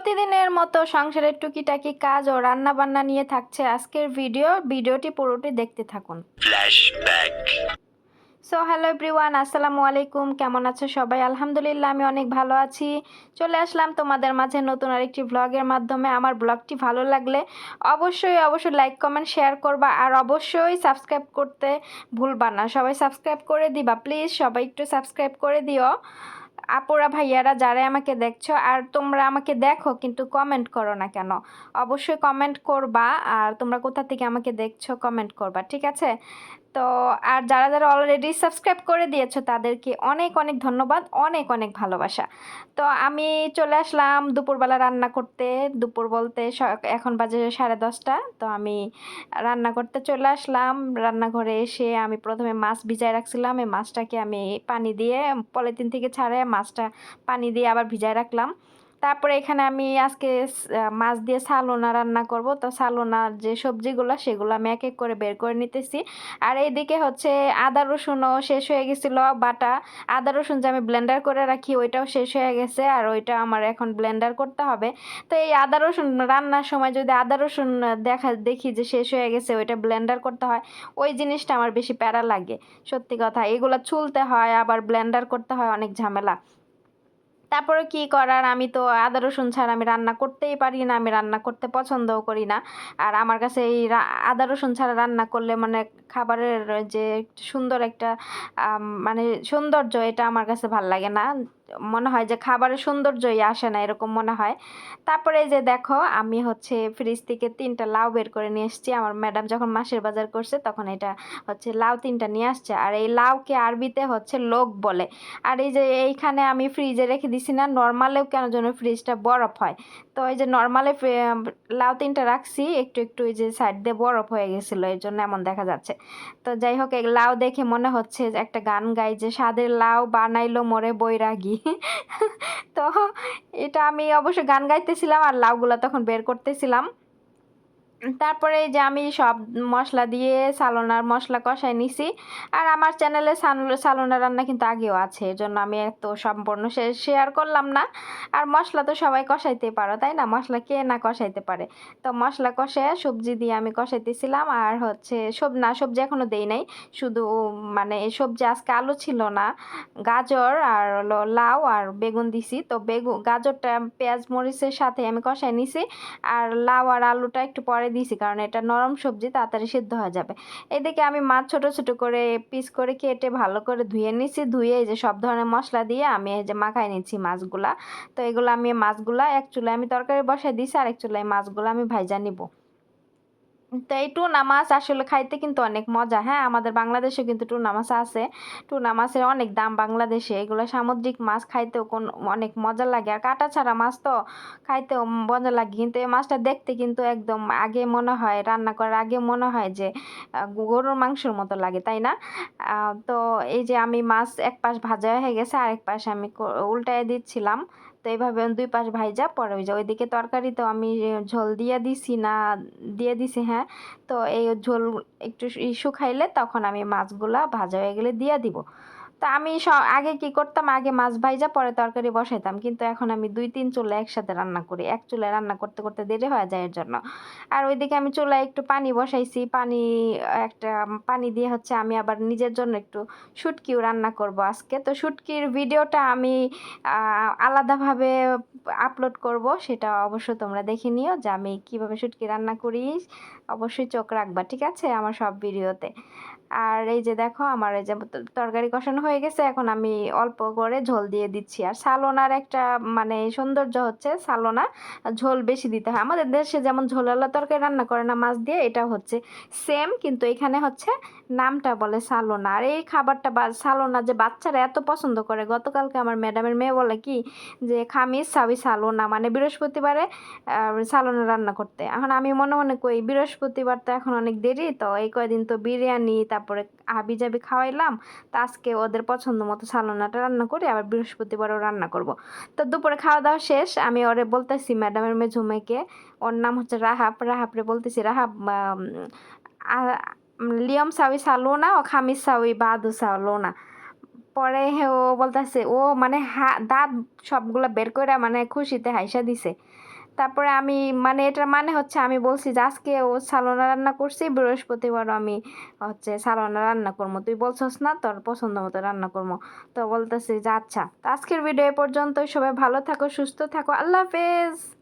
প্রতিদিনের মতো সংসারের টুকিটাকি কাজ ও রান্না বান্না নিয়ে থাকছে আজকের ভিডিওটি পুরোটি দেখতে থাকুন। ফ্ল্যাশব্যাক। সো হ্যালো এভরিওয়ান, আসসালামু আলাইকুম। কেমন আছো সবাই? আলহামদুলিল্লাহ আমি অনেক ভালো আছি। চলে আসলাম তোমাদের মাঝে নতুন আরেকটি ব্লগের মাধ্যমে। আমার ব্লগটি ভালো লাগলে অবশ্যই লাইক কমেন্ট শেয়ার করবা, আর অবশ্যই সাবস্ক্রাইব করতে ভুলবা না। সবাই সাবস্ক্রাইব করে দিবা প্লিজ, সবাই একটু সাবস্ক্রাইব করে দিও। আপুরা ভাইয়ারা যারা আমাকে দেখছো, আর তোমরা আমাকে দেখো কিন্তু কমেন্ট করো না কেন? অবশ্যই কমেন্ট করবা, আর তোমরা কোথা থেকে আমাকে দেখছো কমেন্ট করবা, ঠিক আছে? তো আর যারা অলরেডি সাবস্ক্রাইব করে দিয়েছো তাদেরকে অনেক অনেক ধন্যবাদ, অনেক অনেক ভালোবাসা। তো আমি চলে আসলাম দুপুরবেলা রান্না করতে। দুপুর বলতে এখন বাজে 10:30। তো আমি রান্না করতে চলে আসলাম। রান্নাঘরে এসে আমি প্রথমে মাছ ভিজায় রাখছিলাম। এই মাছটাকে আমি পানি দিয়ে পলিথিন থেকে ছাড়িয়ে মাছটা পানি দিয়ে আবার ভিজায় রাখলাম। তারপরে এখানে আমি আজকে মাছ দিয়ে সালোনা রান্না করব। তো সালোনার যে সবজিগুলো সেগুলো আমি এক এক করে বের করে নিতেছি। আর এইদিকে হচ্ছে আদা রসুনও শেষ হয়ে গেছিলো বাটা। আদা রসুন যে আমি ব্লেন্ডার করে রাখি ওইটাও শেষ হয়ে গেছে, আর ওইটা আমার এখন ব্লেন্ডার করতে হবে। তো এই আদা রসুন রান্নার সময় যদি আদা রসুন দেখি যে শেষ হয়ে গেছে, ওইটা ব্লেন্ডার করতে হয়, ওই জিনিসটা আমার বেশি প্যারা লাগে। সত্যি কথা, এগুলো ছুলতে হয় আবার ব্লেন্ডার করতে হয়, অনেক ঝামেলা। তারপরে কি করার, আমি তো আদা রসুন ছাড়া আমি রান্না করতেই পারি না, আমি রান্না করতে পছন্দও করি না। আর আমার কাছে এই আদা রসুন ছাড়া রান্না করলে মানে খাবারের যে সুন্দর একটা মানে সৌন্দর্য, এটা আমার কাছে ভাল লাগে না। মনে হয় যে খাবারের সৌন্দর্যই আসে না, এরকম মনে হয়। তারপরে এই যে দেখো, আমি হচ্ছে ফ্রিজ থেকে 3টা লাউ বের করে নিয়ে এসেছি। আমার ম্যাডাম যখন মাসের বাজার করছে তখন এটা হচ্ছে লাউ 3টা নিয়ে আসছে। আর এই লাউকে আরবিতে হচ্ছে লোক বলে। আর এই যে এইখানে আমি ফ্রিজে রেখে দিছি না, নর্মালেও কেন যেন ফ্রিজটা বরফ হয়। তো এই যে নর্মালে লাউ 3টা রাখছি, একটু একটু এই যে সাইড দিয়ে বরফ হয়ে গেছিলো, এর জন্য এমন দেখা যাচ্ছে। তো যাই হোক, এই লাউ দেখে মনে হচ্ছে যে একটা গান গাই যে স্বাদের লাউ বানাইলো মোরে বৈরাগী। তো এটা আমি অবশ্য গান গাইতেছিলাম আর লাউগুলা তখন বের করতেছিলাম। তারপরে এই যে আমি সব মশলা দিয়ে সালোনার মশলা কষাই নিছি। আর আমার চ্যানেলে সালোনা রান্না কিন্তু আগেও আছে, এর জন্য আমি এত সম্পূর্ণ শেয়ার করলাম না। আর মশলা তো সবাই কষাইতে পারো, তাই না? মশলা কে না কষাইতে পারে? তো মশলা কষে সবজি দিয়ে আমি কষাইতেছিলাম। আর হচ্ছে সবজি এখনো দেই নাই, শুধু মানে এই সবজি আজকে আলু ছিল না, গাজর আর হলো লাউ আর বেগুন দিছি। তো গাজরটা পেঁয়াজ মরিচের সাথে আমি কষাই নিছি, আর লাউ আর আলুটা একটু পরে দিয়েছি কারণ এটা নরম সবজি, তাড়াতাড়ি সিদ্ধ হয়ে যাবে। এদিকে আমি মাছ ছোট ছোট করে পিস করে কেটে ভালো করে ধুয়ে নিছি। ধুয়ে এই যে সব ধরনের মশলা দিয়ে আমি এই যে মাখাই নিচ্ছি মাছগুলা। তো এগুলো আমি মাছগুলা এক চুলায় আমি তরকারি বসাই দিছি, আর এক চুলায় মাছগুলো আমি ভাইজা নিব। তো এই টুনা মাছ আসলে খাইতে কিন্তু অনেক মজা। হ্যাঁ, আমাদের বাংলাদেশে কিন্তু টুনা মাছ আছে। টুনা মাছের অনেক দাম বাংলাদেশে। এগুলো সামুদ্রিক মাছ, খাইতেও অনেক মজা লাগে। আর কাটা ছাড়া মাছ তো খাইতেও মজা লাগে। কিন্তু এই মাছটা দেখতে কিন্তু একদম আগে মনে হয়, রান্না করার আগে মনে হয় যে গরুর মাংসের মতো লাগে, তাই না? তো এই যে আমি মাছ এক পাশ ভাজা হয়ে গেছে, আরেক পাশ আমি উল্টায় দিচ্ছিলাম। তো এইভাবে 2 পাশ ভাইজা পরে ওই যে ওইদিকে তরকারি তো আমি ঝোল দিয়ে দিছি, হ্যাঁ। তো এই ঝোল একটু শুকাইলে তখন আমি মাছগুলা ভাজা হয়ে গেলে দিয়ে দিব। তো আমি আগে কি করতাম, আগে মাছ ভাইজা পরে তরকারি বসাইতাম, কিন্তু এখন আমি 2-3 চুলা একসাথে রান্না করি। এক চুলায় রান্না করতে করতে দেরি হয়ে যায় এর জন্য। আর ওইদিকে আমি চুলায় একটু পানি বসাইছি। একটা পানি দিয়ে হচ্ছে আমি আবার নিজের জন্য একটু শুটকিও রান্না করব আজকে। তো শুটকির ভিডিওটা আমি আলাদাভাবে আপলোড করব, সেটা অবশ্য তোমরা দেখে নিও যে আমি কিভাবে শুটকি রান্না করি। অবশ্যই চোখ রাখবা, ঠিক আছে, আমার সব ভিডিওতে। আর এই যে দেখো, আমার এই যে তরকারি কষানো হয়ে গেছে, এখন আমি অল্প করে ঝোল দিয়ে দিচ্ছি। আর সালোনার একটা মানে সৌন্দর্য হচ্ছে সালোনা ঝোল বেশি দিতে হয়। আমাদের দেশে যেমন ঝোলালা তরকারি রান্না করে না মাছ দিয়ে, এটা হচ্ছে সেম, কিন্তু এখানে হচ্ছে নামটা বলে সালোনা। আর এই খাবারটা সালোনা যে বাচ্চারা এত পছন্দ করে, গতকালকে আমার ম্যাডামের মেয়ে বলে কি যে খামিস সাবি সালোনা, মানে বৃহস্পতিবারে সালোনা রান্না করতে। এখন আমি মনে মনে কই বৃহস্পতিবার তো এখন অনেক দেরি, তো এই কয়দিন তো বিরিয়ানি তারপরে হাবি জাবি খাওয়াইলাম, তো আজকে ওদের পছন্দ মতো সালোনাটা রান্না করি, আবার বৃহস্পতিবারও রান্না করব। তো দুপুরে খাওয়া দাওয়া শেষ, আমি ওরে বলতেছি ম্যাডামের মেঝুমেকে, ওর নাম হচ্ছে রাহাবরে বলতেছি রাহাব, লিয়ম সাউই সালোনা ও খামিস সাউই বাদু সালোনা। পরে ও বলতেছে, ও মানে দাঁত সবগুলা বের করে মানে খুশিতে হাইসা দিছে। তারপরে আমি মানে এটার মানে হচ্ছে আমি বলছি যে আজকে ও সালোনা রান্না করছি, বৃহস্পতিবারও আমি হচ্ছে সালোনা রান্না করবো, তুই বলছস না তোর পছন্দ মতো রান্না করবো। তো বলতেছি যে আচ্ছা, তো আজকের ভিডিও এ পর্যন্তই, সবাই ভালো থাকো, সুস্থ থাকো, আল্লাহ হাফেজ।